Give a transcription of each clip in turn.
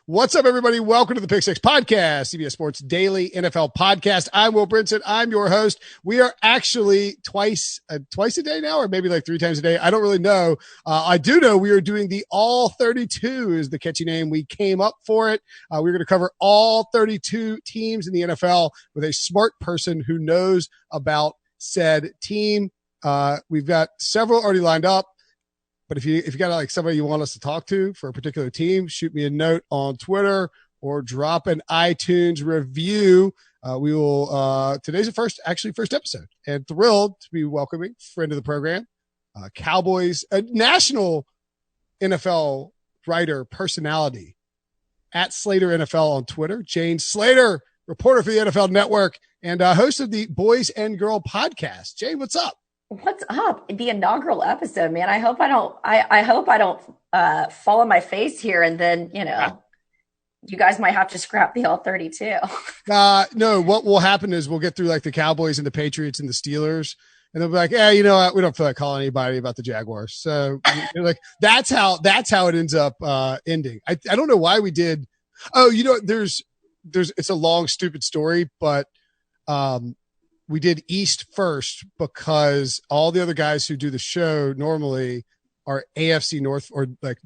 What's up, everybody? Welcome to the Pick Six Podcast, CBS Sports Daily NFL Podcast. I'm Will Brinson. I'm your host. We are actually twice a day now, or maybe like 3 times a day. I don't really know. I do know we are doing the All 32 is the catchy name. We came up for it. We're going to cover all 32 teams in the NFL with a smart person who knows about said team. We've got several already lined up. But if you got like somebody you want us to talk to for a particular team, shoot me a note on Twitter or drop an iTunes review. We will, today's the first episode, and thrilled to be welcoming friend of the program, Cowboys, a national NFL writer personality at Slater NFL on Twitter, Jane Slater, reporter for the NFL Network and host of the Boys and Girl podcast. Jane, what's up? What's up? The inaugural episode, man. I hope I don't fall on my face here, and then you guys might have to scrap the all 32. No, what will happen is we'll get through like the Cowboys and the Patriots and the Steelers, and they'll be like, "Yeah, you know what? We don't feel like calling anybody about the Jaguars." So like that's how it ends up ending. I don't know why we did. Oh, there's it's a long stupid story, but we did East first because all the other guys who do the show normally are AFC North or like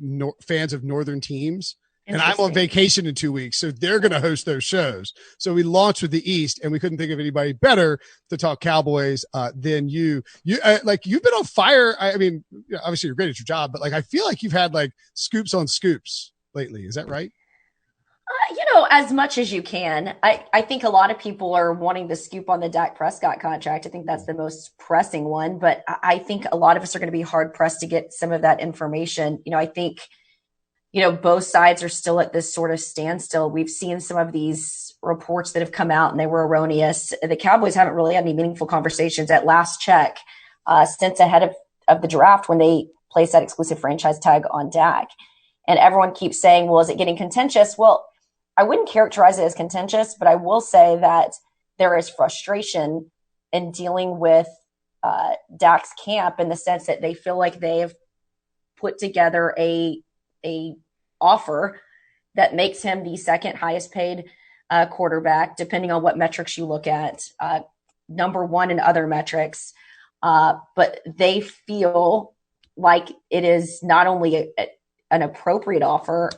fans of Northern teams. And I'm on vacation in 2 weeks, so they're going to host those shows. So we launched with the East, and we couldn't think of anybody better to talk Cowboys than you. Like you've been on fire. I mean, obviously you're great at your job, but like I feel like you've had like scoops on scoops lately. Is that right? As much as you can. I think a lot of people are wanting the scoop on the Dak Prescott contract. I think that's the most pressing one, but I think a lot of us are going to be hard pressed to get some of that information. I think, both sides are still at this sort of standstill. We've seen some of these reports that have come out and they were erroneous. The Cowboys haven't really had any meaningful conversations at last check since ahead of the draft when they placed that exclusive franchise tag on Dak. And everyone keeps saying, well, is it getting contentious? Well, I wouldn't characterize it as contentious, but I will say that there is frustration in dealing with Dak's camp in the sense that they feel like they have put together a offer that makes him the second highest paid quarterback, depending on what metrics you look at, number one in other metrics. But they feel like it is not only an appropriate offer,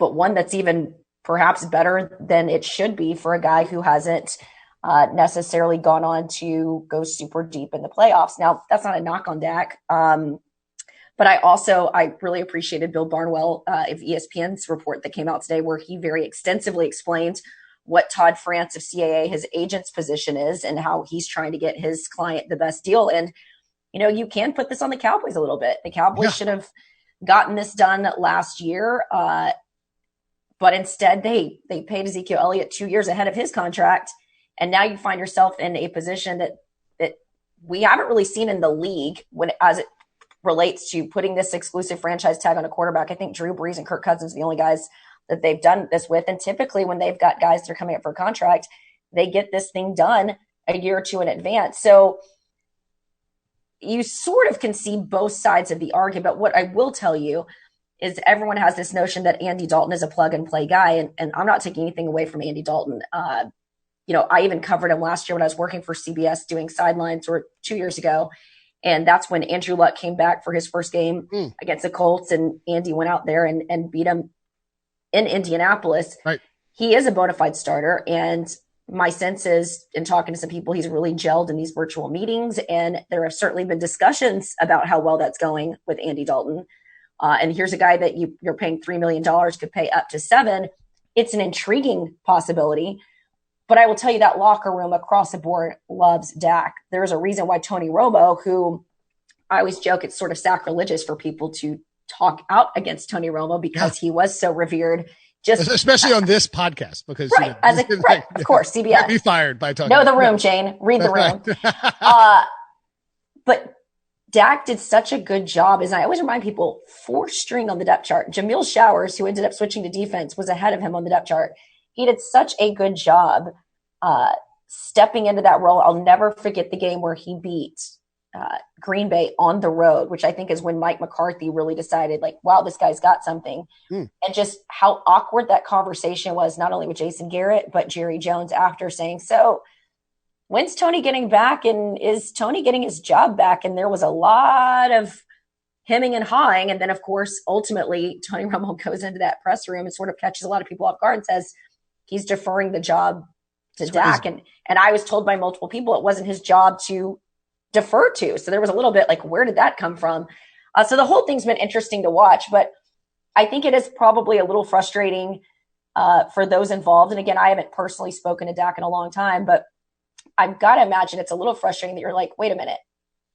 but one that's even perhaps better than it should be for a guy who hasn't necessarily gone on to go super deep in the playoffs. Now, that's not a knock on Dak. But I really appreciated Bill Barnwell of ESPN's report that came out today, where he very extensively explained what Todd France of CAA, his agent's position is, and how he's trying to get his client the best deal. And, you can put this on the Cowboys a little bit. The Cowboys should have gotten this done last year. But instead, they paid Ezekiel Elliott 2 years ahead of his contract. And now you find yourself in a position that we haven't really seen in the league as it relates to putting this exclusive franchise tag on a quarterback. I think Drew Brees and Kirk Cousins are the only guys that they've done this with. And typically when they've got guys that are coming up for a contract, they get this thing done a year or two in advance. So you sort of can see both sides of the argument. But what I will tell you is everyone has this notion that Andy Dalton is a plug and play guy. And I'm not taking anything away from Andy Dalton. I even covered him last year when I was working for CBS doing sidelines, or 2 years ago. And that's when Andrew Luck came back for his first game against the Colts. And Andy went out there and beat him in Indianapolis. Right. He is a bona fide starter. And my sense is, in talking to some people, he's really gelled in these virtual meetings. And there have certainly been discussions about how well that's going with Andy Dalton. And here's a guy that you're paying $3 million, could pay up to $7 million. It's an intriguing possibility. But I will tell you that locker room across the board loves Dak. There's a reason why Tony Romo, who I always joke it's sort of sacrilegious for people to talk out against Tony Romo because he was so revered. Especially on this podcast, because of course, CBS. Be fired by Tony. Know the room, Jane. Read the room. But Dak did such a good job, as I always remind people, 4th string on the depth chart. Jamil Showers, who ended up switching to defense, was ahead of him on the depth chart. He did such a good job stepping into that role. I'll never forget the game where he beat Green Bay on the road, which I think is when Mike McCarthy really decided, like, wow, this guy's got something. And just how awkward that conversation was, not only with Jason Garrett, but Jerry Jones after, saying, so when's Tony getting back? And is Tony getting his job back? And there was a lot of hemming and hawing. And then, of course, ultimately, Tony Romo goes into that press room and sort of catches a lot of people off guard and says he's deferring the job to Dak. And I was told by multiple people it wasn't his job to defer to. So there was a little bit like, where did that come from? So the whole thing's been interesting to watch, but I think it is probably a little frustrating for those involved. And again, I haven't personally spoken to Dak in a long time, but I've got to imagine it's a little frustrating that you're like, wait a minute,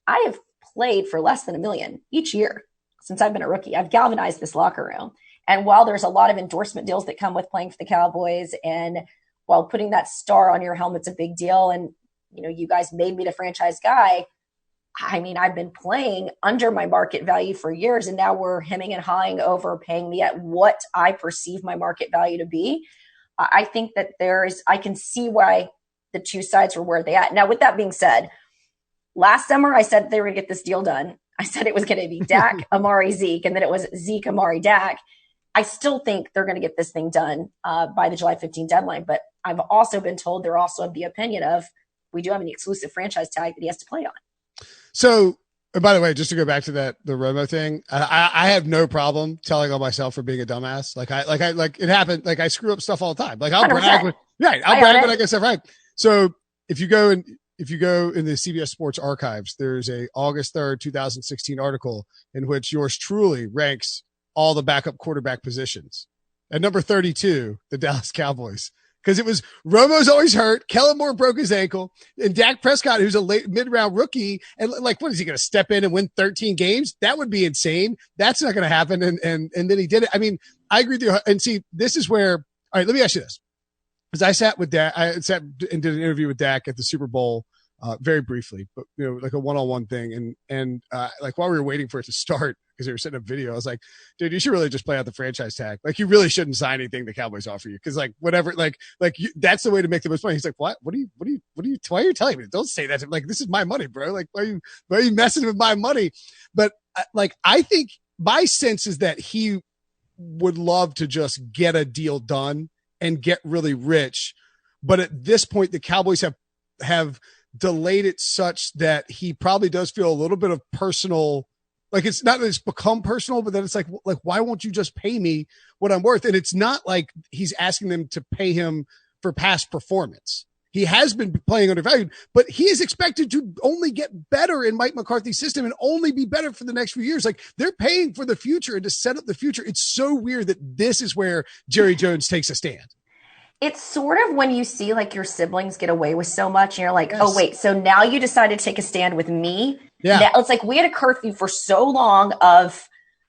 I have played for less than $1 million each year since I've been a rookie. I've galvanized this locker room. And while there's a lot of endorsement deals that come with playing for the Cowboys, and while putting that star on your helmet's a big deal, and you guys made me the franchise guy, I mean, I've been playing under my market value for years, and now we're hemming and hawing over paying me at what I perceive my market value to be. I think that I can see why the two sides were where they at. Now, with that being said, last summer I said they were going to get this deal done. I said it was going to be Dak, Amari, Zeke, and then it was Zeke, Amari, Dak. I still think they're going to get this thing done by the July 15 deadline, but I've also been told they're also of the opinion of, we do have an exclusive franchise tag that he has to play on. So, by the way, just to go back to the Romo thing, I have no problem telling on myself for being a dumbass. Like it happened. Like I screw up stuff all the time. Like I'll 100%. Brag when I get stuff right. So if you go in the CBS Sports archives, there's a August 3rd, 2016 article in which yours truly ranks all the backup quarterback positions. At number 32, the Dallas Cowboys. Because it was Romo's always hurt. Kellen Moore broke his ankle, and Dak Prescott, who's a late mid-round rookie, and like, what is he going to step in and win 13 games? That would be insane. That's not going to happen. And then he did it. I mean, I agree with you. And see, this is where, all right, let me ask you this. Because I sat and did an interview with Dak at the Super Bowl, very briefly, but like a one-on-one thing. And like while we were waiting for it to start, because they were setting up video, I was like, dude, you should really just play out the franchise tag. Like, you really shouldn't sign anything the Cowboys offer you. Cause like, whatever, that's the way to make the most money. He's like, what? Why are you telling me? Don't say that to me. Like, this is my money, bro. Like, why are you messing with my money? But I think my sense is that he would love to just get a deal done and get really rich. But at this point, the Cowboys have delayed it such that he probably does feel a little bit of personal. Like, it's not that it's become personal, but then it's like, why won't you just pay me what I'm worth? And it's not like he's asking them to pay him for past performance. He has been playing undervalued, but he is expected to only get better in Mike McCarthy's system and only be better for the next few years. Like, they're paying for the future and to set up the future. It's so weird that this is where Jerry Jones takes a stand. It's sort of when you see like your siblings get away with so much and you're like, yes. Oh wait, so now you decided to take a stand with me. Yeah. Now, it's like we had a curfew for so long of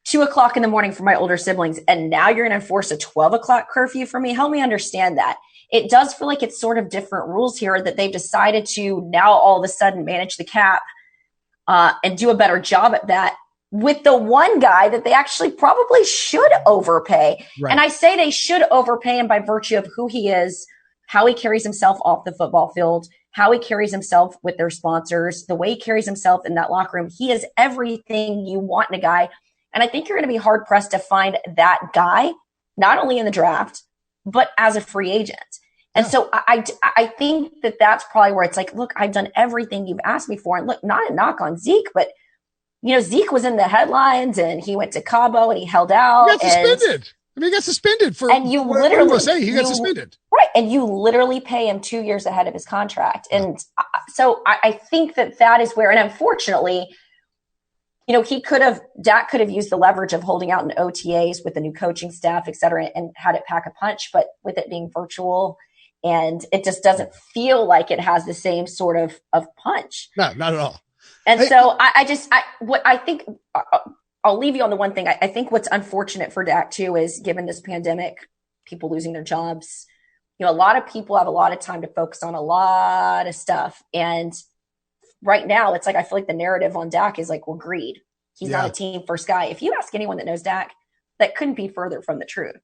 2:00 in the morning for my older siblings. And now you're going to enforce a 12:00 curfew for me. Help me understand that. It does feel like it's sort of different rules here that they've decided to now all of a sudden manage the cap and do a better job at that with the one guy that they actually probably should overpay. Right. And I say they should overpay him by virtue of who he is, how he carries himself off the football field, how he carries himself with their sponsors, the way he carries himself in that locker room. He is everything you want in a guy. And I think you're going to be hard pressed to find that guy, not only in the draft, but as a free agent. And so I think that that's probably where it's like, look, I've done everything you've asked me for. And look, not a knock on Zeke, but Zeke was in the headlines and he went to Cabo and he held out. He got suspended. He got suspended for, and you literally say he got suspended. Right. And you literally pay him 2 years ahead of his contract. And so I think that is where, and unfortunately, Dak could have used the leverage of holding out in OTAs with the new coaching staff, et cetera, and had it pack a punch, but with it being virtual, and it just doesn't feel like it has the same sort of punch. No, not at all. And so I think I'll leave you on the one thing. I think what's unfortunate for Dak too is, given this pandemic, people losing their jobs, a lot of people have a lot of time to focus on a lot of stuff. And right now it's like, I feel like the narrative on Dak is like, well, greed. He's not a team first guy. If you ask anyone that knows Dak, that couldn't be further from the truth.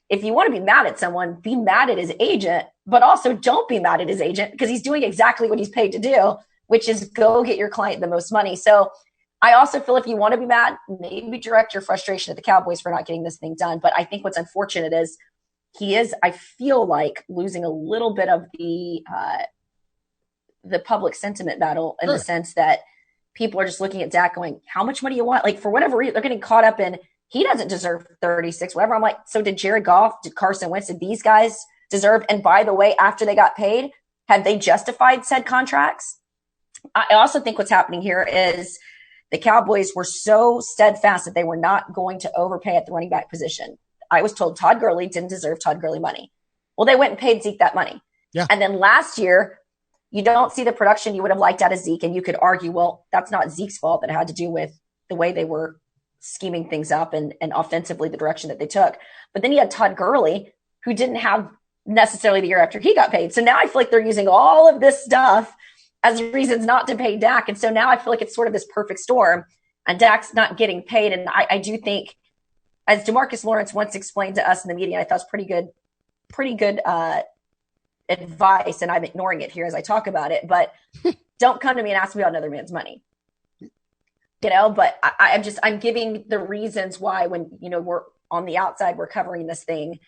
If you want to be mad at someone, be mad at his agent, but also don't be mad at his agent because he's doing exactly what he's paid to do. which is go get your client the most money. So I also feel if you want to be mad, maybe direct your frustration at the Cowboys for not getting this thing done. But I think what's unfortunate is I feel like, losing a little bit of the public sentiment battle in the sense that people are just looking at Dak going, how much money you want? Like, for whatever reason, they're getting caught up in, he doesn't deserve 36, whatever. I'm like, so did Jared Goff, did Carson Wentz, did these guys deserve? And by the way, after they got paid, have they justified said contracts? I also think what's happening here is the Cowboys were so steadfast that they were not going to overpay at the running back position. I was told Todd Gurley didn't deserve Todd Gurley money. Well, they went and paid Zeke that money. Yeah. And then last year, you don't see the production you would have liked out of Zeke. And you could argue, well, that's not Zeke's fault. That had to do with the way they were scheming things up and offensively the direction that they took. But then you had Todd Gurley, who didn't have necessarily the year after he got paid. So now I feel like they're using all of this stuff as reasons not to pay Dak. And so now I feel like it's sort of this perfect storm, and Dak's not getting paid. And I do think, as DeMarcus Lawrence once explained to us in the media, I thought was pretty good advice, and I'm ignoring it here as I talk about it, but don't come to me and ask me about another man's money. But I'm giving the reasons why, when, we're on the outside, we're covering this thing,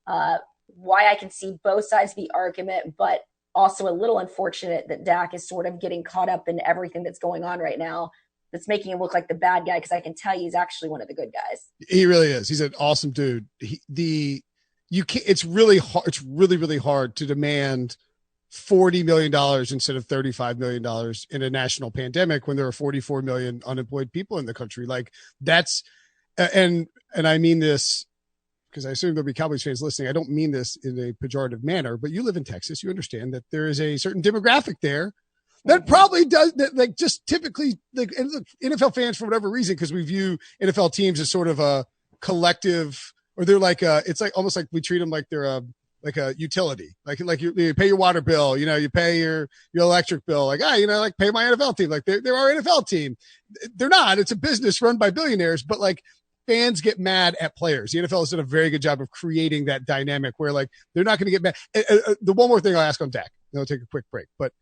why I can see both sides of the argument, but also a little unfortunate that Dak is sort of getting caught up in everything that's going on right now. That's making him look like the bad guy, because I can tell you he's actually one of the good guys. He really is. He's an awesome dude. It's really hard. It's really, really hard to demand $40 million instead of $35 million in a national pandemic when there are 44 million unemployed people in the country. Like, that's, and I mean this because I assume there'll be Cowboys fans listening. I don't mean this in a pejorative manner, but you live in Texas. You understand that there is a certain demographic there that probably does that. Like, just typically, like, NFL fans, for whatever reason, because we view NFL teams as sort of a collective, or they're like it's like almost like we treat them like they're a utility, like you pay your water bill, you pay your electric bill, like, like pay my NFL team, like they're our NFL team. They're not. It's a business run by billionaires, but like, fans get mad at players. The NFL has done a very good job of creating that dynamic where, like, they're not going to get mad. The one more thing I'll ask on Dak, then I'll take a quick break, but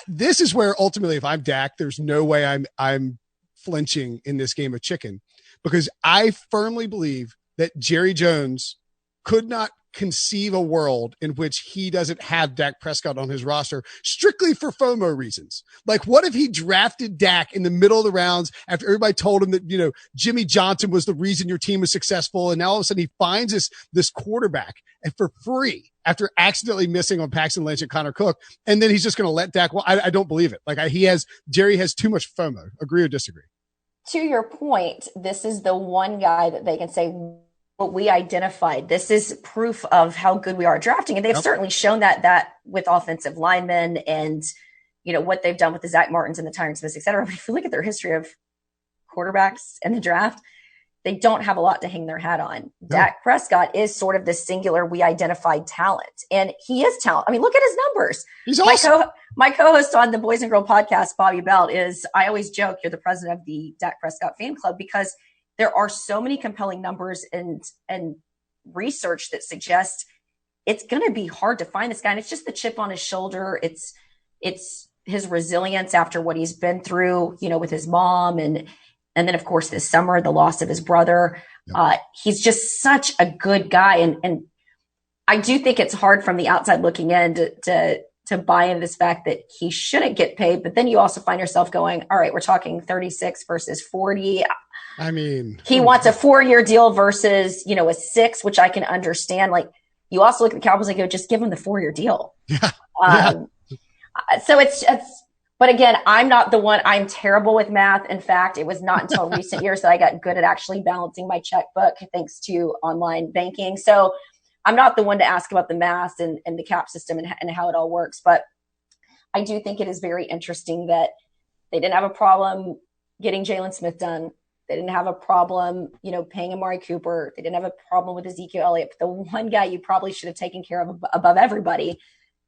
this is where ultimately, if I'm Dak, there's no way I'm flinching in this game of chicken, because I firmly believe that Jerry Jones could not conceive a world in which he doesn't have Dak Prescott on his roster strictly for FOMO reasons. Like, what if he drafted Dak in the middle of the rounds after everybody told him that, Jimmy Johnson was the reason your team was successful, and now all of a sudden he finds this quarterback and for free after accidentally missing on Paxton Lynch and Connor Cook, and then he's just going to let Dak. Well, I don't believe it. Like, Jerry has too much FOMO. Agree or disagree? To your point, this is the one guy that they can say, what we identified. This is proof of how good we are at drafting. And they've certainly shown that with offensive linemen and, what they've done with the Zach Martins and the Tyron Smiths, et cetera. But if you look at their history of quarterbacks in the draft, they don't have a lot to hang their hat on. No. Dak Prescott is sort of the singular, we identified talent. And he is talent. I mean, look at his numbers. He's awesome. My co-host on the Boys and Girl podcast, Bobby Belt, I always joke, you're the president of the Dak Prescott fan club, because there are so many compelling numbers and research that suggest it's going to be hard to find this guy. And it's just the chip on his shoulder. It's his resilience after what he's been through, with his mom. And then, of course, this summer, the loss of his brother. Yep. He's just such a good guy. And I do think it's hard from the outside looking in to buy into this fact that he shouldn't get paid. But then you also find yourself going, all right, we're talking 36 versus 40. I mean, he wants a 4-year deal versus, a 6, which I can understand. Like, you also look at the Cowboys and go, just give him the 4-year deal. Yeah. So but again, I'm not the one. I'm terrible with math. In fact, it was not until recent years that I got good at actually balancing my checkbook, thanks to online banking. So I'm not the one to ask about the math and the cap system and how it all works. But I do think it is very interesting that they didn't have a problem getting Jalen Smith done. They didn't have a problem, paying Amari Cooper. They didn't have a problem with Ezekiel Elliott. But the one guy you probably should have taken care of above everybody,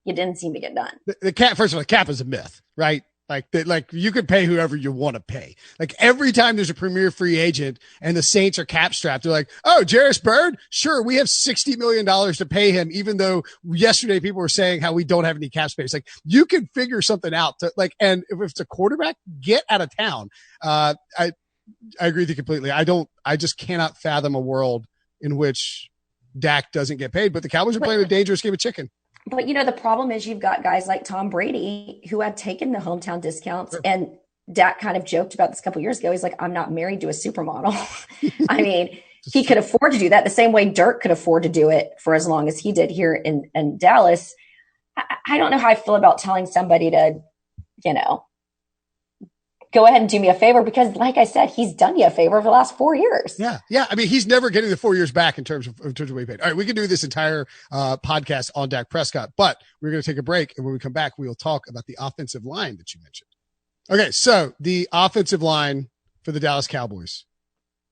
you didn't seem to get done. The cap, first of all, the cap is a myth, right? Like you could pay whoever you want to pay. Like every time there's a premier free agent and the Saints are cap strapped, they're like, oh, Jarris Byrd, sure, we have $60 million to pay him, even though yesterday people were saying how we don't have any cap space. Like you can figure something out and if it's a quarterback, get out of town. I agree with you completely. I just cannot fathom a world in which Dak doesn't get paid, but the Cowboys are playing a dangerous game of chicken. But, the problem is you've got guys like Tom Brady who have taken the hometown discounts. Sure. And Dak kind of joked about this a couple years ago. He's like, I'm not married to a supermodel. I mean, he could afford to do that the same way Dirk could afford to do it for as long as he did here in Dallas. I don't know how I feel about telling somebody to, go ahead and do me a favor because, like I said, he's done you a favor for the last 4 years. Yeah. I mean, he's never getting the 4 years back in terms of what he paid. All right, we can do this entire podcast on Dak Prescott, but we're going to take a break, and when we come back, we will talk about the offensive line that you mentioned. Okay, so the offensive line for the Dallas Cowboys.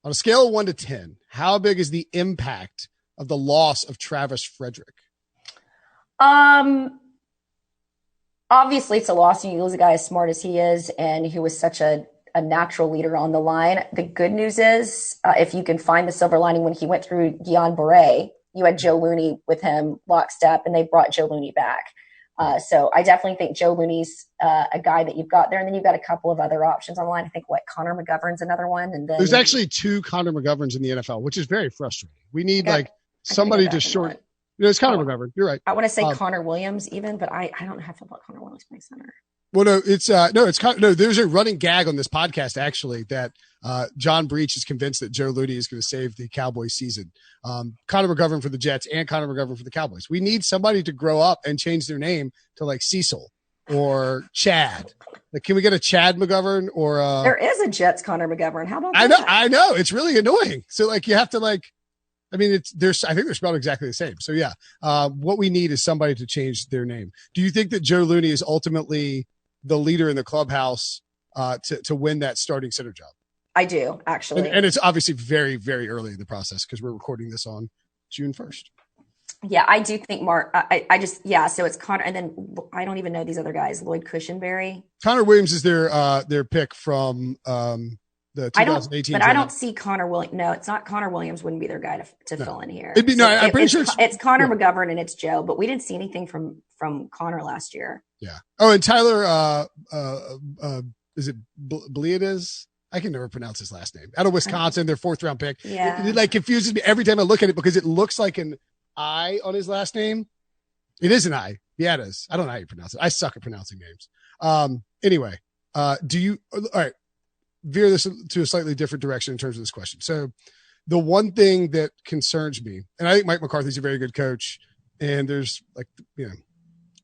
On a scale of 1 to 10, how big is the impact of the loss of Travis Frederick? Obviously, it's a loss. You lose a guy as smart as he is and who was such a natural leader on the line. The good news is, if you can find the silver lining, when he went through Guillain-Barré, you had Joe Looney with him lockstep, and they brought Joe Looney back. So I definitely think Joe Looney's a guy that you've got there. And then you've got a couple of other options on the line. I think Connor McGovern's another one. And then there's actually 2 Connor McGoverns in the NFL, which is very frustrating. We need somebody to short. It's Connor McGovern. You're right. I want to say Connor Williams even, but I don't know how I feel about Connor Williams playing center. Well, there's a running gag on this podcast, actually, that John Breach is convinced that Joe Looney is going to save the Cowboys season. Connor McGovern for the Jets and Connor McGovern for the Cowboys. We need somebody to grow up and change their name to like Cecil or Chad. Like, can we get a Chad McGovern or there is a Jets Connor McGovern. How about that? I know. It's really annoying. So like you have to I think they're spelled exactly the same. So yeah, what we need is somebody to change their name. Do you think that Joe Looney is ultimately the leader in the clubhouse to win that starting center job? I do, actually. And it's obviously very, very early in the process because we're recording this on June 1st. Yeah, I do think Mark. So it's Connor, and then I don't even know these other guys. Lloyd Cushenberry. Connor Williams is their pick from the 2018. I don't see Connor Williams. No, it's not Connor Williams. Wouldn't be their guy to fill in here. I'm pretty sure it's Connor McGovern and it's Joe, but we didn't see anything from Connor last year. Yeah. Oh, and Tyler, is it Bleades? I can never pronounce his last name. Out of Wisconsin, their 4th round pick. Yeah. It confuses me every time I look at it because it looks like an I on his last name. It is an I. Yeah, it is. I don't know how you pronounce it. I suck at pronouncing names. Anyway, all right, veer this to a slightly different direction in terms of this question. So the one thing that concerns me, and I think Mike McCarthy's a very good coach, and there's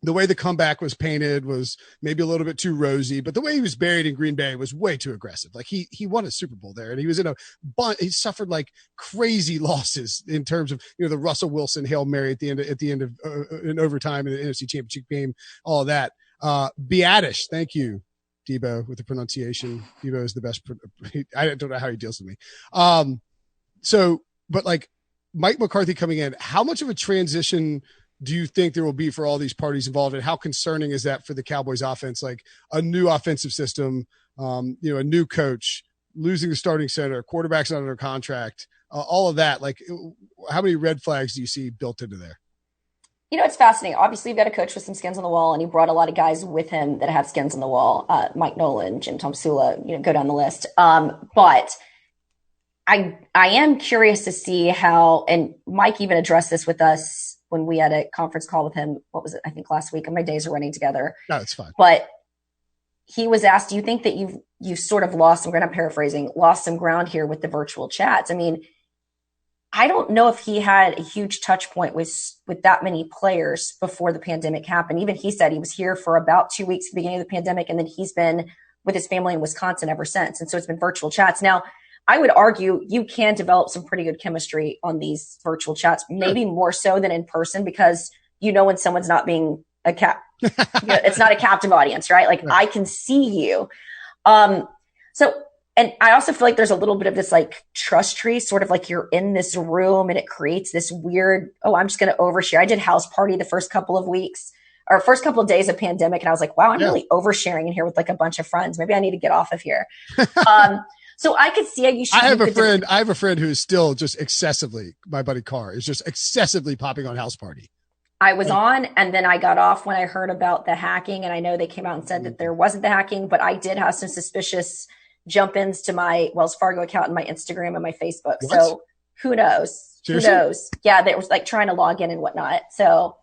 the way the comeback was painted was maybe a little bit too rosy, but the way he was buried in Green Bay was way too aggressive. Like he won a Super Bowl there, and he was in he suffered like crazy losses in terms of, the Russell Wilson Hail Mary at the end of in overtime in the NFC Championship game, all of that. Beatish, thank you, Debo, with the pronunciation. Debo is the best. I don't know how he deals with me. But like Mike McCarthy coming in, how much of a transition do you think there will be for all these parties involved, and how concerning is that for the Cowboys offense? Like a new offensive system, a new coach, losing the starting center, quarterbacks not under contract, all of that. Like, how many red flags do you see built into there? It's fascinating. Obviously, you've got a coach with some skins on the wall, and he brought a lot of guys with him that have skins on the wall. Mike Nolan, Jim Tomsula, go down the list. But I am curious to see how, and Mike even addressed this with us when we had a conference call with him. What was it? I think last week, and my days are running together. No, it's fine. But he was asked, do you think that you've sort of lost some ground? I'm paraphrasing, lost some ground here with the virtual chats. I mean, I don't know if he had a huge touch point with that many players before the pandemic happened. Even he said he was here for about 2 weeks at the beginning of the pandemic, and then he's been with his family in Wisconsin ever since. And so it's been virtual chats. Now, I would argue you can develop some pretty good chemistry on these virtual chats, maybe more so than in person, because when someone's not being it's not a captive audience, right? Like I can see you. And I also feel like there's a little bit of this like trust tree, sort of like you're in this room and it creates this weird, I'm just going to overshare. I did house party the first couple of weeks our first couple of days of pandemic, and I was like, wow, I'm really oversharing in here with like a bunch of friends. Maybe I need to get off of here. So I could see how I have a friend who is still just excessively, my buddy Carr is just excessively popping on House Party. I was on, and then I got off when I heard about the hacking, and I know they came out and said that there wasn't the hacking, but I did have some suspicious jump-ins to my Wells Fargo account and my Instagram and my Facebook. What? So who knows? Seriously? Who knows? Yeah, they was like trying to log in and whatnot. So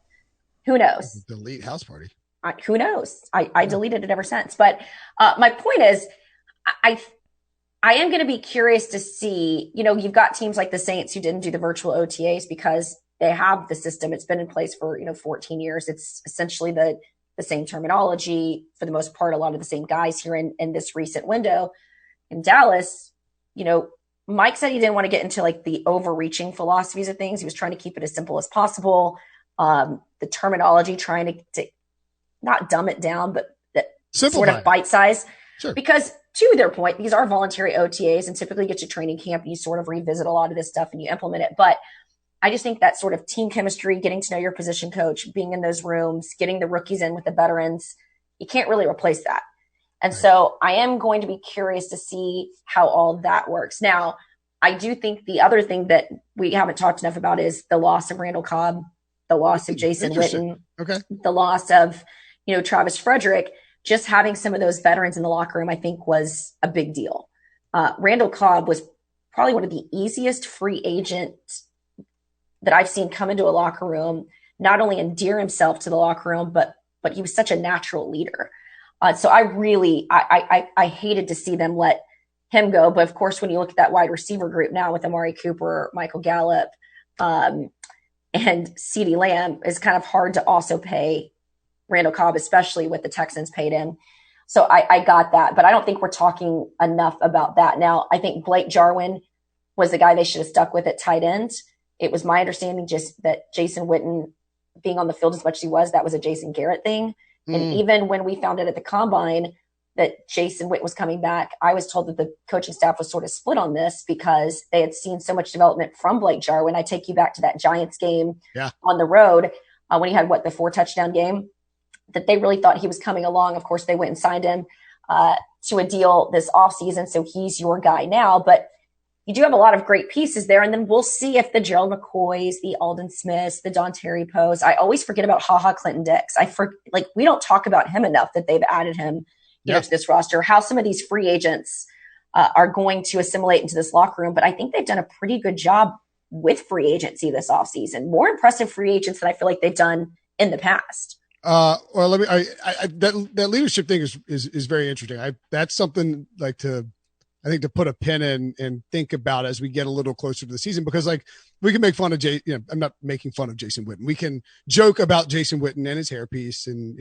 who knows? Delete House Party. Who knows? I deleted it ever since. But my point is, I am going to be curious to see, you've got teams like the Saints who didn't do the virtual OTAs because they have the system. It's been in place for, 14 years. It's essentially the same terminology for the most part, a lot of the same guys here in this recent window. In Dallas, Mike said he didn't want to get into like the overreaching philosophies of things. He was trying to keep it as simple as possible. The terminology, trying to not dumb it down, but sort of bite size. Sure. Because to their point, these are voluntary OTAs and typically get to training camp. You sort of revisit a lot of this stuff and you implement it. But I just think that sort of team chemistry, getting to know your position coach, being in those rooms, getting the rookies in with the veterans, you can't really replace that. And so I am going to be curious to see how all that works. Now, I do think the other thing that we haven't talked enough about is the loss of Randall Cobb, the loss of Jason Witten, the loss of, Travis Frederick. Just having some of those veterans in the locker room, I think, was a big deal. Randall Cobb was probably one of the easiest free agents that I've seen come into a locker room, not only endear himself to the locker room, but he was such a natural leader. So I hated to see them let him go. But of course, when you look at that wide receiver group now with Amari Cooper, Michael Gallup, and CeeDee Lamb, it's kind of hard to also pay Randall Cobb, especially with the Texans paid him. So I got that, but I don't think we're talking enough about that. Now, I think Blake Jarwin was the guy they should have stuck with at tight end. It was my understanding just that Jason Witten being on the field as much as he was, that was a Jason Garrett thing. And even when we found out at the combine that Jason Witten was coming back, I was told that the coaching staff was sort of split on this because they had seen so much development from Blake Jarwin. I take you back to that Giants game on the road when he had the 4-touchdown game, that they really thought he was coming along. Of course, they went and signed him to a deal this offseason. So he's your guy now, but you do have a lot of great pieces there. And then we'll see if the Gerald McCoys, the Aldon Smiths, the Don Terry Poes, I always forget about HaHa Clinton Dix. We don't talk about him enough that they've added him to this roster, how some of these free agents are going to assimilate into this locker room. But I think they've done a pretty good job with free agency this offseason, more impressive free agents than I feel like they've done in the past. Well, that leadership thing is very interesting. That's something I think to put a pin in and think about as we get a little closer to the season, because we can make fun of I'm not making fun of Jason Witten. We can joke about Jason Witten and his hairpiece and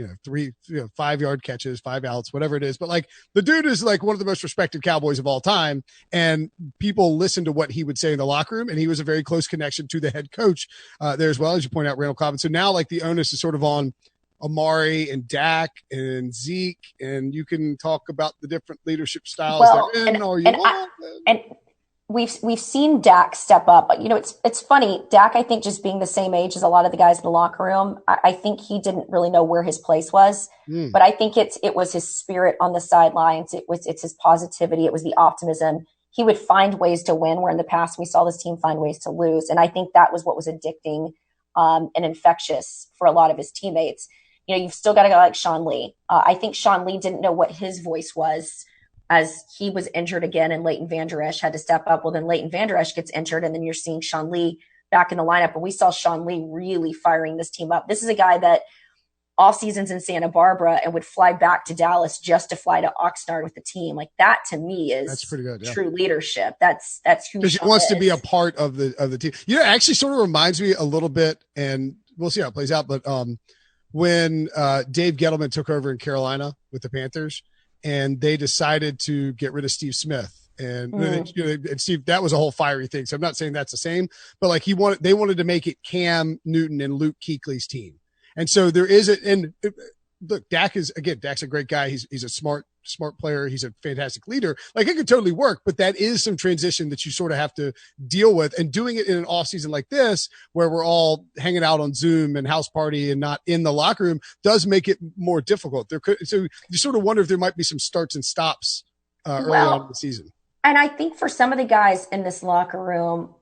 5-yard catches, 5 outs, whatever it is. But the dude is one of the most respected Cowboys of all time, and people listen to what he would say in the locker room. And he was a very close connection to the head coach there as well, as you point out, Randall Cobb. And so now the onus is sort of on Amari and Dak and Zeke, and you can talk about the different leadership styles they're in. And we've seen Dak step up. It's funny. Dak, I think, just being the same age as a lot of the guys in the locker room, I think he didn't really know where his place was. But I think it was his spirit on the sidelines. It's his positivity. It was the optimism. He would find ways to win, where in the past we saw this team find ways to lose. And I think that was what was addicting and infectious for a lot of his teammates. You've still got a guy like Sean Lee. I think Sean Lee didn't know what his voice was as he was injured again, and Leighton Vander Esch had to step up. Well, then Leighton Vander Esch gets injured, and then you're seeing Sean Lee back in the lineup. And we saw Sean Lee really firing this team up. This is a guy that off seasons in Santa Barbara and would fly back to Dallas just to fly to Oxnard with the team. That to me is pretty good, true leadership. That's who he wants to be a part of the team. It actually sort of reminds me a little bit, and we'll see how it plays out. But when Dave Gettleman took over in Carolina with the Panthers, and they decided to get rid of Steve Smith, and and Steve, that was a whole fiery thing. So I'm not saying that's the same, but they wanted to make it Cam Newton and Luke Kuechly's team. And so there is and look, Dak's a great guy. He's a smart player. He's a fantastic leader. Like, it could totally work, but that is some transition that you sort of have to deal with. And doing it in an off season like this, where we're all hanging out on Zoom and house party and not in the locker room, does make it more difficult. So you sort of wonder if there might be some starts and stops early on in the season. And I think for some of the guys in this locker room,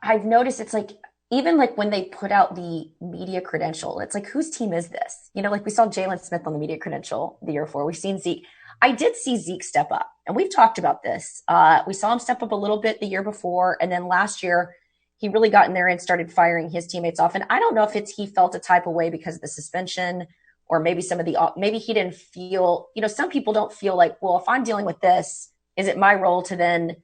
I've noticed it's like, even like when they put out the media credential, it's like, whose team is this? You know, like we saw Jalen Smith on the media credential the year before. We've seen Zeke. I did see Zeke step up, and we've talked about this. We saw him step up a little bit the year before, and then last year he really got in there and started firing his teammates off. And I don't know if he felt a type of way because of the suspension, or maybe maybe he didn't feel, some people don't feel like, well, if I'm dealing with this, is it my role to then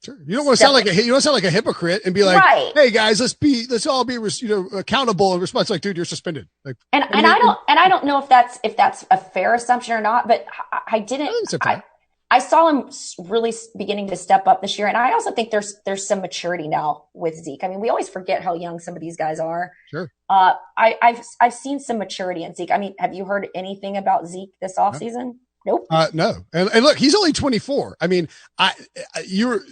Sure. You don't want to sound like a hypocrite and be like, right. Hey guys, let's all be, accountable and responsible. Like, dude, you're suspended. Like, I don't know if that's a fair assumption or not, but I saw him really beginning to step up this year. And I also think there's some maturity now with Zeke. I mean, we always forget how young some of these guys are. Sure. I've seen some maturity in Zeke. I mean, have you heard anything about Zeke this offseason? Nope. No. And look, he's only 24. I mean,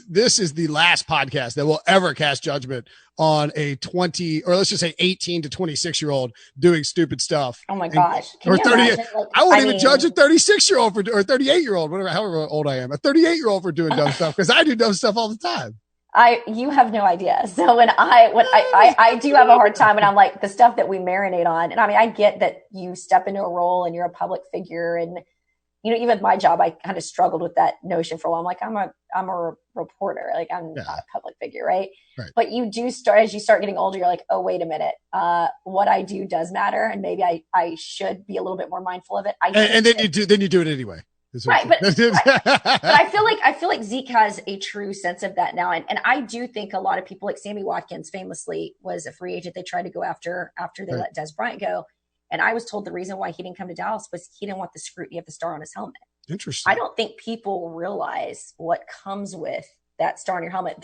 this is the last podcast that will ever cast judgment on a 20, or let's just say 18 to 26-year-old doing stupid stuff. Oh my gosh. Or 30. I won't even judge a 36-year-old or 38-year-old, however old I am, a 38-year-old for doing dumb stuff, because I do dumb stuff all the time. You have no idea. So when I do have a hard time, and I'm like, the stuff that we marinate on, and I mean, I get that you step into a role and you're a public figure, and even my job, I kind of struggled with that notion for a while. I'm like, I'm a reporter. Like, I'm not a public figure. Right. But as you start getting older, you're like, oh, wait a minute. What I do does matter. And maybe I should be a little bit more mindful of it. And then you do it anyway. Right. But I feel like Zeke has a true sense of that now. And I do think a lot of people, like Sammy Watkins famously was a free agent they tried to go after they let Des Bryant go. And I was told the reason why he didn't come to Dallas was he didn't want the scrutiny of the star on his helmet. Interesting. I don't think people realize what comes with that star on your helmet.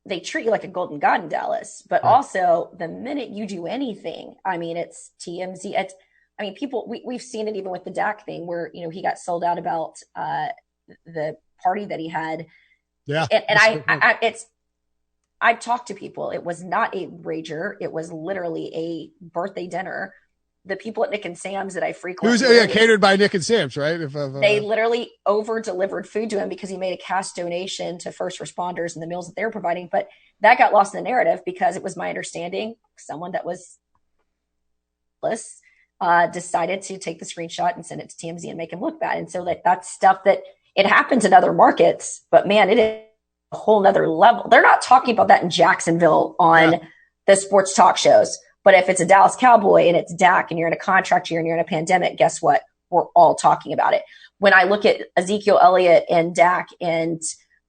They treat you like a golden god in Dallas, but also the minute you do anything, I mean, it's TMZ. People, we've seen it even with the Dak thing where, he got sold out about the party that he had. Yeah. And I talked to people. It was not a rager. It was literally a birthday dinner. The people at Nick and Sam's that I frequent. Catered by Nick and Sam's, right? They literally over-delivered food to him because he made a cash donation to first responders and the meals that they were providing. But that got lost in the narrative because it was my understanding someone that was decided to take the screenshot and send it to TMZ and make him look bad. And so that's stuff that it happens in other markets. But man, it is a whole nother level. They're not talking about that in Jacksonville on the sports talk shows. But if it's a Dallas Cowboy and it's Dak and you're in a contract year and you're in a pandemic, guess what? We're all talking about it. When I look at Ezekiel Elliott and Dak and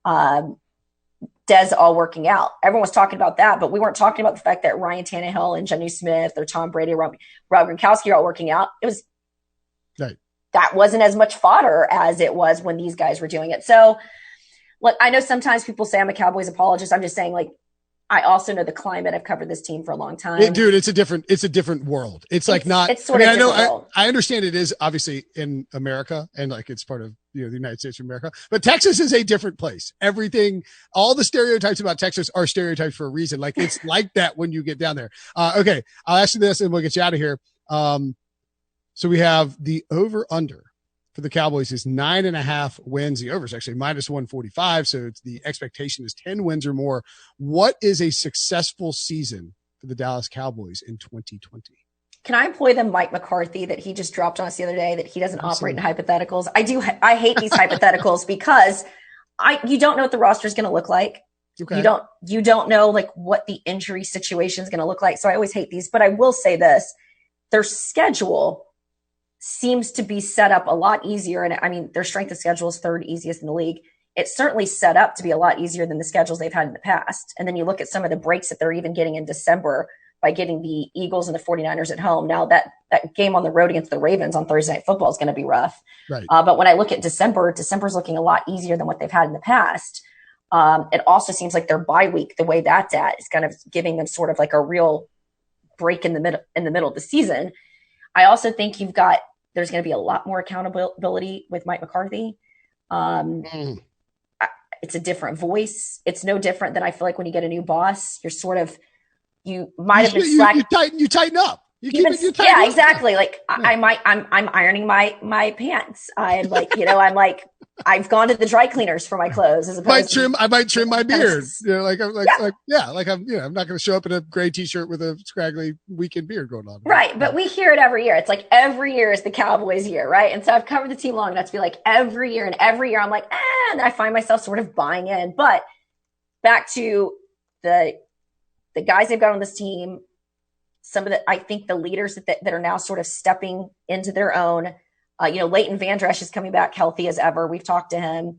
Dez all working out, everyone was talking about that, but we weren't talking about the fact that Ryan Tannehill and Jonnu Smith or Tom Brady or Rob Gronkowski are all working out. It was that wasn't as much fodder as it was when these guys were doing it. So look, I know sometimes people say I'm a Cowboys apologist. I'm just saying, like, I also know the climate. I've covered this team for a long time. Dude, it's a different world. It's like not, it's sort of I know, world. I understand it is obviously in America and like it's part of, the United States of America, but Texas is a different place. Everything, all the stereotypes about Texas are stereotypes for a reason. Like it's like that when you get down there. Okay. I'll ask you this and we'll get you out of here. So we have the over under for the Cowboys is 9.5 wins. The over is actually minus 145. So it's the expectation is 10 wins or more. What is a successful season for the Dallas Cowboys in 2020? Can I employ the Mike McCarthy that he just dropped on us the other day that he doesn't operate in hypotheticals? I hate these hypotheticals because you don't know what the roster is going to look like. Okay. You don't know like what the injury situation is going to look like. So I always hate these, but I will say this, their schedule seems to be set up a lot easier. And I mean, their strength of schedule is third easiest in the league. It's certainly set up to be a lot easier than the schedules they've had in the past. And then you look at some of the breaks that they're even getting in December by getting the Eagles and the 49ers at home. Now that game on the road against the Ravens on Thursday Night Football is going to be rough. Right. But when I look at December's looking a lot easier than what they've had in the past. It also seems like their bye week, the way that's at, is kind of giving them sort of like a real break in the middle of the season. I also think there's going to be a lot more accountability with Mike McCarthy. It's a different voice. It's no different than I feel like when you get a new boss, you might have been slack. You tighten up. Yeah, exactly. Like I'm ironing my pants. I'm I've gone to the dry cleaners for my clothes as opposed I might trim my beard. I'm not going to show up in a gray t-shirt with a scraggly weekend beard going on. Right. But we hear it every year. It's like every year is the Cowboys year. Right. And so I've covered the team long enough to be like every year I'm like, and I find myself sort of buying in. But back to the guys they've got on this team, I think the leaders that are now sort of stepping into their own. Leighton Van Der Esch is coming back healthy as ever. We've talked to him.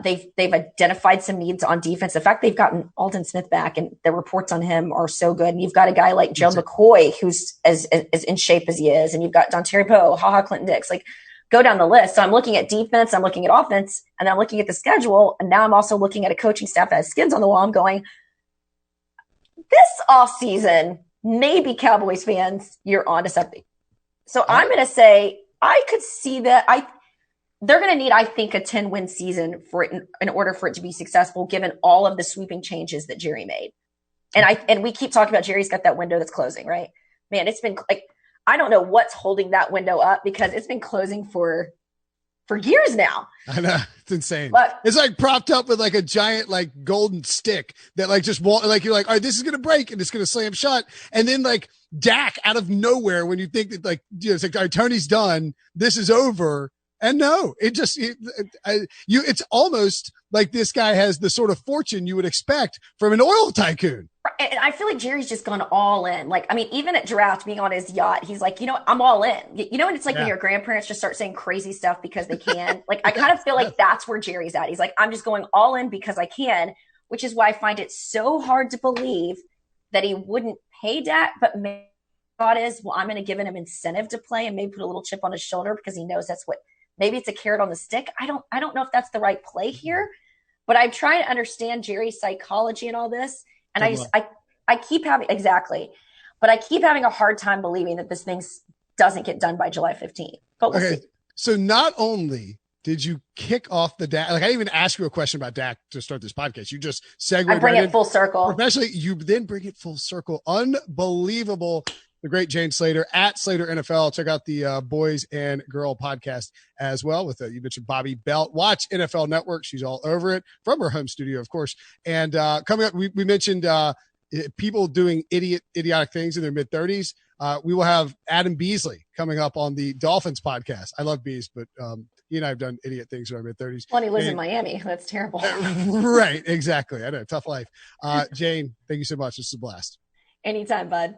They've identified some needs on defense. The fact they've gotten Aldon Smith back and the reports on him are so good. And you've got a guy like Joe McCoy who's as in shape as he is, and you've got Dontari Poe, Clinton Dix. Like, go down the list. So I'm looking at defense, I'm looking at offense, and then I'm looking at the schedule, and now I'm also looking at a coaching staff that has skins on the wall. I'm going, this offseason, maybe Cowboys fans, you're onto something. So I'm going to say I could see that. They're going to need, I think, a 10-win season for it in order for it to be successful, given all of the sweeping changes that Jerry made. And we keep talking about Jerry's got that window that's closing, right? Man, it's been like, I don't know what's holding that window up because it's been closing for years now. I know, it's insane. But it's like propped up with like a giant like golden stick that like just won't, like you're like, all right, this is gonna break and it's gonna slam shut, and then like Dak out of nowhere when you think that like it's like, all right, Tony's done, this is over, and no, it's almost like this guy has the sort of fortune you would expect from an oil tycoon. And I feel like Jerry's just gone all in. Like, I mean, even at draft, being on his yacht, he's like, I'm all in. And it's like when your grandparents just start saying crazy stuff because they can. Like, I kind of feel like that's where Jerry's at. He's like, I'm just going all in because I can, which is why I find it so hard to believe that he wouldn't pay Dak. But maybe thought is, well, I'm going to give him an incentive to play and maybe put a little chip on his shoulder because he knows that's what. Maybe it's a carrot on the stick. I don't know if that's the right play here, but I'm trying to understand Jerry's psychology and all this. And I keep having, exactly, but I keep having a hard time believing that this thing doesn't get done by July 15th. But we'll see. So not only did you kick off the Dak, like I didn't even ask you a question about Dak to start this podcast. You just segued. I bring it full circle. Professionally, you then bring it full circle. Unbelievable. The great Jane Slater at Slater NFL. Check out the Boys and Girl podcast as well with you mentioned Bobby Belt. Watch NFL Network. She's all over it from her home studio, of course. And coming up, we mentioned people doing idiotic things in their mid-30s. We will have Adam Beasley coming up on the Dolphins podcast. I love Bees, but he and I have done idiot things in our mid-30s. Well, he lives in Miami. That's terrible. Right, exactly. I know, tough life. Jane, thank you so much. This is a blast. Anytime, bud.